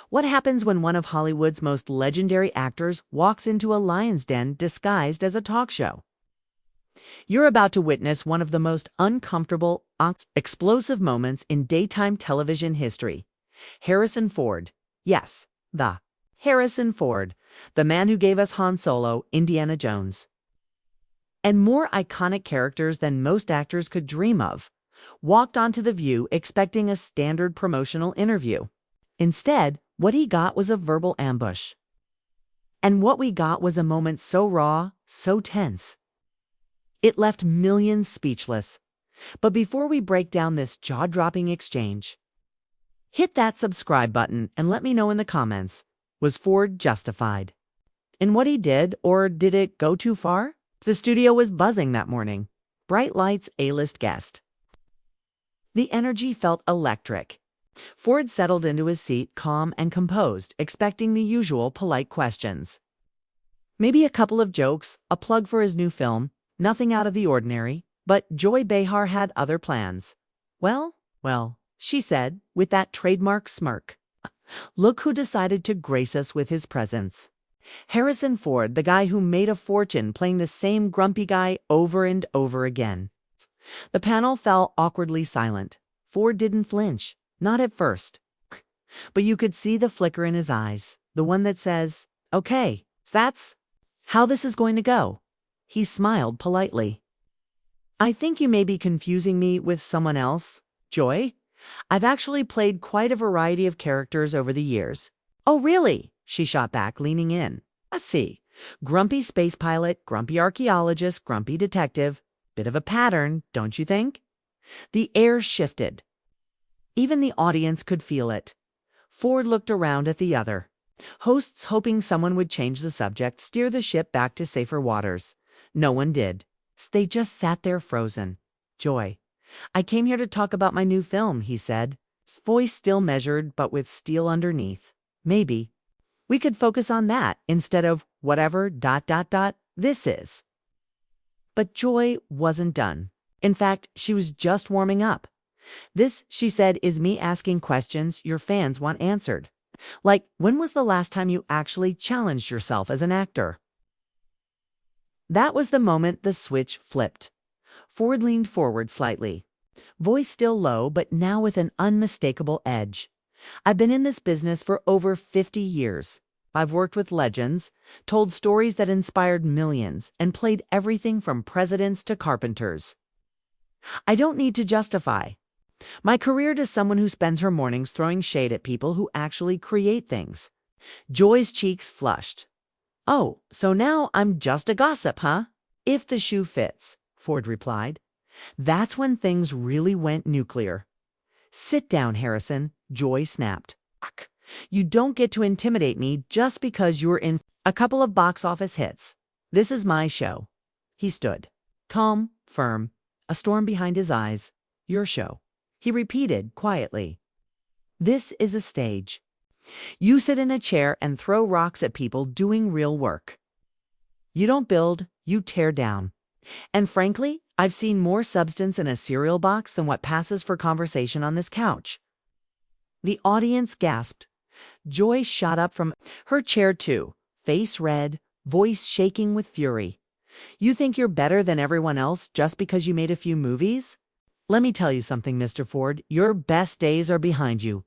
What happens when one of Hollywood's most legendary actors walks into a lion's den disguised as a talk show? You're about to witness one of the most uncomfortable, explosive moments in daytime television history. Harrison Ford. Yes, the Harrison Ford, the man who gave us Han Solo, Indiana Jones, and more iconic characters than most actors could dream of, walked onto The View expecting a standard promotional interview. Instead, what he got was a verbal ambush. And what we got was a moment so raw, so tense. It left millions speechless. But before we break down this jaw-dropping exchange, hit that subscribe button and let me know in the comments, was Ford justified in what he did, or did it go too far? The studio was buzzing that morning. Bright lights, A-list guest. The energy felt electric. Ford settled into his seat, calm and composed, expecting the usual polite questions. Maybe a couple of jokes, a plug for his new film, nothing out of the ordinary, but Joy Behar had other plans. Well, she said, with that trademark smirk. Look who decided to grace us with his presence. Harrison Ford, the guy who made a fortune playing the same grumpy guy over and over again. The panel fell awkwardly silent. Ford didn't flinch, not at first. But you could see the flicker in his eyes, the one that says, "Okay, that's how this is going to go." He smiled politely. "I think you may be confusing me with someone else, Joy. I've actually played quite a variety of characters over the years." "Oh, really?" she shot back, leaning in. "I see. Grumpy space pilot, grumpy archaeologist, grumpy detective. Bit of a pattern, don't you think?" The air shifted. Even the audience could feel it. Ford looked around at the other hosts, hoping someone would change the subject, steer the ship back to safer waters. No one did. They just sat there frozen. "Joy, I came here to talk about my new film," he said, his voice still measured but with steel underneath. "Maybe we could focus on that instead of whatever ... this is." But Joy wasn't done. In fact, she was just warming up. "This," she said, "is me asking questions your fans want answered. Like, when was the last time you actually challenged yourself as an actor?" That was the moment the switch flipped. Ford leaned forward slightly, voice still low, but now with an unmistakable edge. "I've been in this business for over 50 years. I've worked with legends, told stories that inspired millions, and played everything from presidents to carpenters. I don't need to justify my career to someone who spends her mornings throwing shade at people who actually create things." Joy's cheeks flushed. "Oh, so now I'm just a gossip, huh?" "If the shoe fits," Ford replied. That's when things really went nuclear. "Sit down, Harrison," Joy snapped. "You don't get to intimidate me just because you're in a couple of box office hits. This is my show." He stood, calm, firm, a storm behind his eyes. "Your show," he repeated quietly. "This is a stage. You sit in a chair and throw rocks at people doing real work. You don't build, you tear down. And frankly, I've seen more substance in a cereal box than what passes for conversation on this couch." The audience gasped. Joy shot up from her chair too, face red, voice shaking with fury. "You think you're better than everyone else just because you made a few movies? Let me tell you something, Mr. Ford. Your best days are behind you.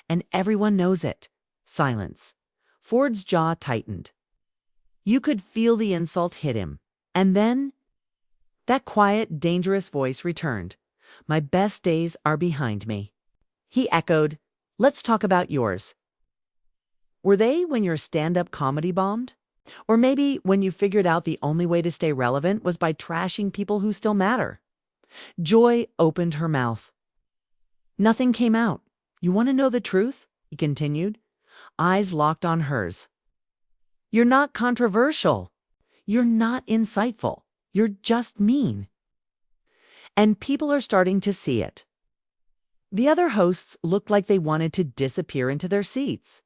And everyone knows it." Silence. Ford's jaw tightened. You could feel the insult hit him. And then that quiet, dangerous voice returned. "My best days are behind me." He echoed, "Let's talk about yours. Were they when your stand-up comedy bombed? Or maybe when you figured out the only way to stay relevant was by trashing people who still matter?" Joy opened her mouth. Nothing came out. "You want to know the truth?" he continued, eyes locked on hers. "You're not controversial. You're not insightful. You're just mean. And people are starting to see it." The other hosts looked like they wanted to disappear into their seats.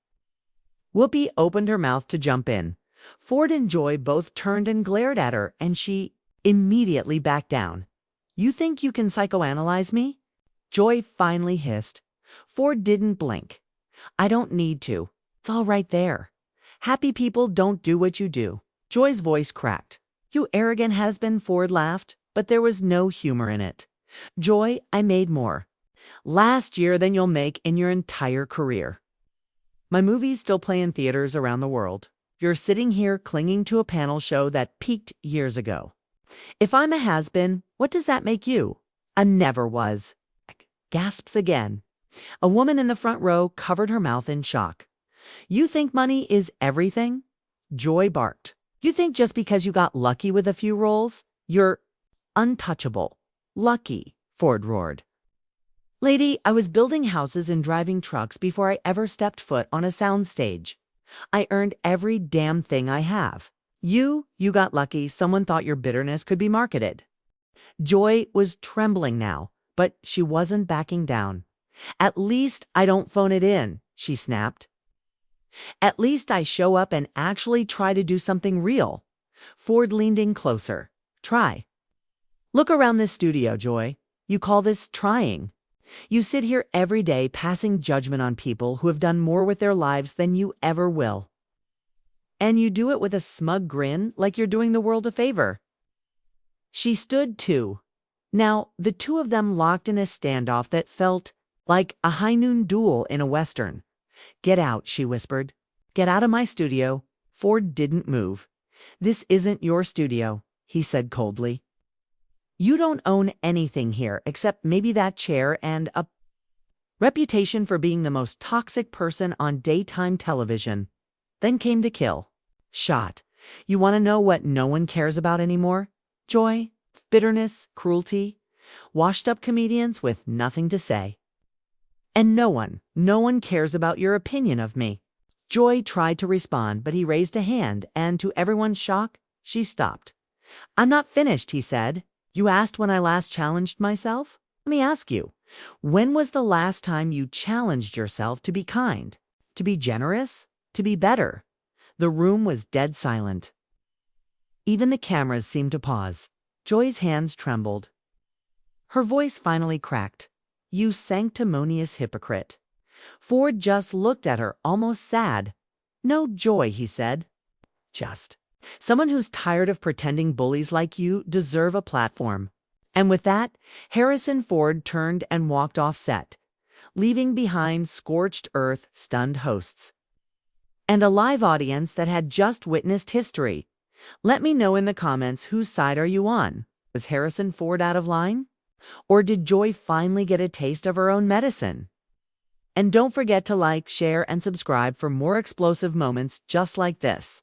Whoopi opened her mouth to jump in. Ford and Joy both turned and glared at her, and she immediately backed down. "You think you can psychoanalyze me?" Joy finally hissed. Ford didn't blink. I don't need to. It's all right there. Happy people don't do what you do. Joy's voice cracked. You arrogant has-been, Ford laughed, but there was no humor in it. Joy, I made more last year than you'll make in your entire career. My movies still play in theaters around the world. You're sitting here clinging to a panel show that peaked years ago. If I'm a has-been, what does that make you? A never was. Gasps again. A woman in the front row covered her mouth in shock. You think money is everything? Joy barked. You think just because you got lucky with a few roles, you're untouchable? Lucky, Ford roared. Lady, I was building houses and driving trucks before I ever stepped foot on a sound stage. I earned every damn thing I have. You got lucky someone thought your bitterness could be marketed. Joy was trembling now, but she wasn't backing down. At least I don't phone it in, she snapped. At least I show up and actually try to do something real. Ford leaned in closer. Try. Look around this studio, Joy. You call this trying? You sit here every day passing judgment on people who have done more with their lives than you ever will. And you do it with a smug grin like you're doing the world a favor. She stood too. Now, the two of them locked in a standoff that felt like a high noon duel in a Western. Get out, she whispered. Get out of my studio. Ford didn't move. This isn't your studio, he said coldly. You don't own anything here except maybe that chair and a reputation for being the most toxic person on daytime television. Then came the kill. Shot. You want to know what no one cares about anymore? Joy, bitterness, cruelty, washed-up comedians with nothing to say. And no one cares about your opinion of me. Joy tried to respond, but he raised a hand, and to everyone's shock, she stopped. I'm not finished, he said. You asked when I last challenged myself? Let me ask you, when was the last time you challenged yourself to be kind, to be generous, to be better? The room was dead silent. Even the cameras seemed to pause. Joy's hands trembled. Her voice finally cracked. You sanctimonious hypocrite. Ford just looked at her, almost sad. No, Joy, he said. Just. Someone who's tired of pretending bullies like you deserve a platform. And with that, Harrison Ford turned and walked off set, leaving behind scorched earth, stunned hosts, and a live audience that had just witnessed history. Let me know in the comments, whose side are you on? Was Harrison Ford out of line? Or did Joy finally get a taste of her own medicine? And don't forget to like, share, and subscribe for more explosive moments just like this.